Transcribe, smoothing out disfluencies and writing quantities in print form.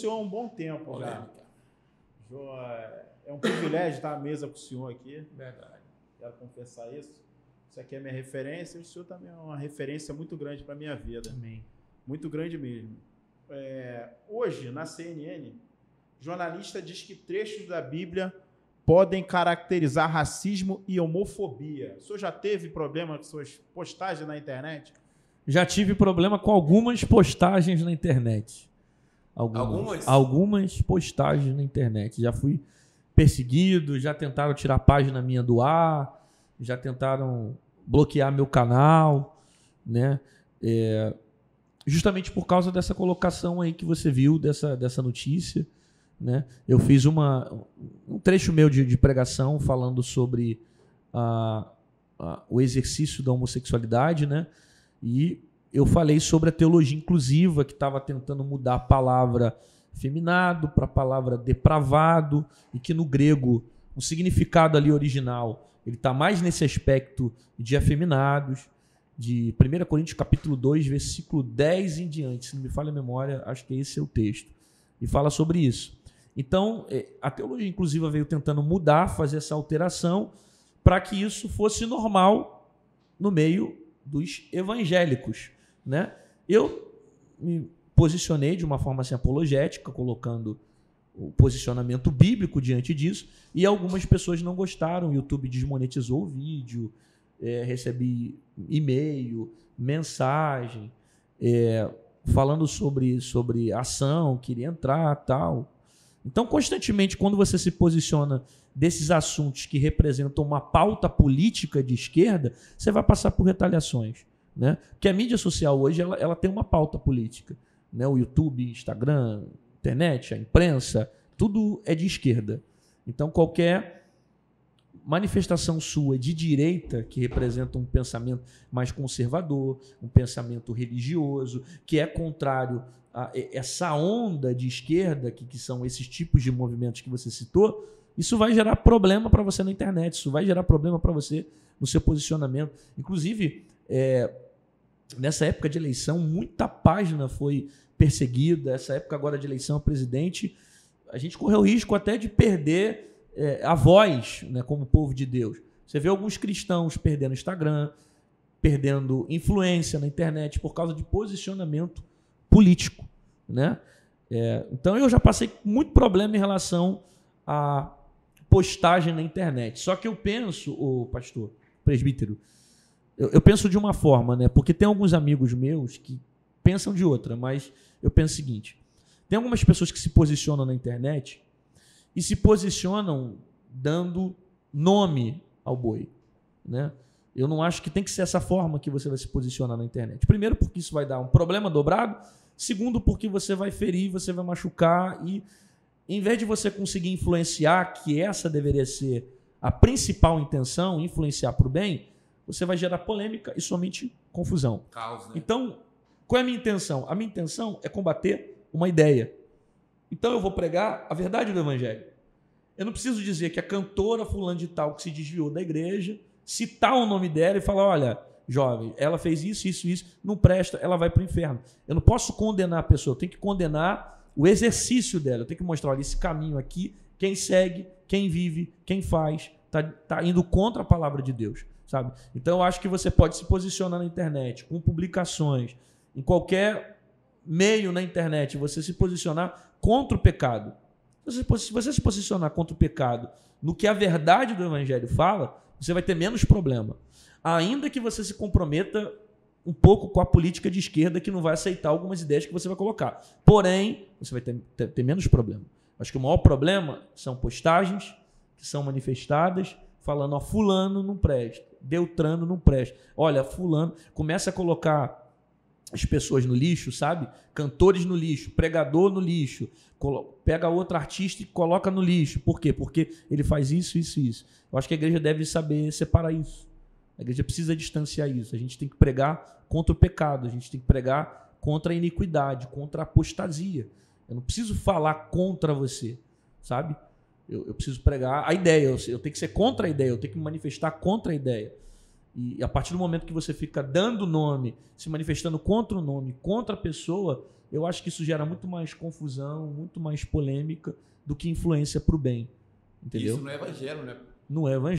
Há um bom tempo já. É um privilégio estar à mesa com o senhor aqui. Verdade. Quero confessar isso. Isso aqui é minha referência. O senhor também é uma referência muito grande para a minha vida. Amém. Muito grande mesmo. Hoje, na CNN, jornalista diz que trechos da Bíblia podem caracterizar racismo e homofobia. O senhor já teve problema com suas postagens na internet? Já tive problema com algumas postagens na internet. Algumas postagens na internet. Já fui perseguido, já tentaram tirar a página minha do ar, já tentaram bloquear meu canal, né? Justamente por causa dessa colocação aí que você viu, dessa notícia, né? Eu fiz um trecho meu de pregação falando sobre o exercício da homossexualidade, né? E eu falei sobre a teologia inclusiva, que estava tentando mudar a palavra feminado para a palavra depravado, e que no grego o significado ali original ele está mais nesse aspecto de afeminados, de 1 Coríntios capítulo 2, versículo 10 em diante, se não me falha a memória, acho que esse é o texto, e fala sobre isso. Então, a teologia inclusiva veio tentando mudar, fazer essa alteração, para que isso fosse normal no meio dos evangélicos, né? Eu me posicionei de uma forma assim, apologética, colocando o posicionamento bíblico diante disso, e algumas pessoas não gostaram. O YouTube desmonetizou o vídeo, recebi e-mail, mensagem, falando sobre ação, queria entrar, tal. Então, constantemente, quando você se posiciona desses assuntos que representam uma pauta política de esquerda, você vai passar por retaliações, né? Porque a mídia social hoje ela tem uma pauta política, né? O YouTube, Instagram, internet, a imprensa, tudo é de esquerda. Então, qualquer manifestação sua de direita, que representa um pensamento mais conservador, um pensamento religioso, que é contrário a essa onda de esquerda, que são esses tipos de movimentos que você citou, isso vai gerar problema para você na internet, isso vai gerar problema para você no seu posicionamento. Inclusive, nessa época de eleição, muita página foi perseguida. Essa época agora de eleição a presidente, a gente correu o risco até de perder a voz, né, como povo de Deus. Você vê alguns cristãos perdendo Instagram, perdendo influência na internet por causa de posicionamento político, né? Então eu já passei muito problema em relação à postagem na internet. Só que eu penso, o pastor, presbítero, eu penso de uma forma, né? Porque tem alguns amigos meus que pensam de outra, mas eu penso o seguinte: tem algumas pessoas que se posicionam na internet e se posicionam dando nome ao boi, né? Eu não acho que tem que ser essa forma que você vai se posicionar na internet. Primeiro, porque isso vai dar um problema dobrado. Segundo, porque você vai ferir, você vai machucar, e em vez de você conseguir influenciar, que essa deveria ser a principal intenção, influenciar para o bem, você vai gerar polêmica e somente confusão. Caos, né? Então, qual é a minha intenção? A minha intenção é combater uma ideia. Então eu vou pregar a verdade do evangelho. Eu não preciso dizer que a cantora fulana de tal que se desviou da igreja, citar o nome dela e falar: olha, jovem, ela fez isso, isso, isso, não presta, ela vai para o inferno. Eu não posso condenar a pessoa, eu tenho que condenar o exercício dela. Eu tenho que mostrar: olha, esse caminho aqui, quem segue, quem vive, quem faz, tá indo contra a palavra de Deus, sabe? Então eu acho que você pode se posicionar na internet, com publicações, em qualquer meio na internet, você se posicionar contra o pecado. Se você se posicionar contra o pecado no que a verdade do evangelho fala, você vai ter menos problema. Ainda que você se comprometa um pouco com a política de esquerda, que não vai aceitar algumas ideias que você vai colocar. Porém, você vai ter menos problema. Acho que o maior problema são postagens que são manifestadas falando: ó, fulano não presta, Beltrano não presta. Olha, fulano começa a colocar as pessoas no lixo, sabe? Cantores no lixo, pregador no lixo, pega outro artista e coloca no lixo. Por quê? Porque ele faz isso, isso e isso. Eu acho que a igreja deve saber separar isso. A igreja precisa distanciar isso. A gente tem que pregar contra o pecado, a gente tem que pregar contra a iniquidade, contra a apostasia. Eu não preciso falar contra você, sabe? Eu preciso pregar a ideia, eu tenho que ser contra a ideia, eu tenho que me manifestar contra a ideia. E a partir do momento que você fica dando nome, se manifestando contra o nome, contra a pessoa, eu acho que isso gera muito mais confusão, muito mais polêmica do que influência para o bem. Entendeu? Isso não é evangelho, né? Não é evangelho.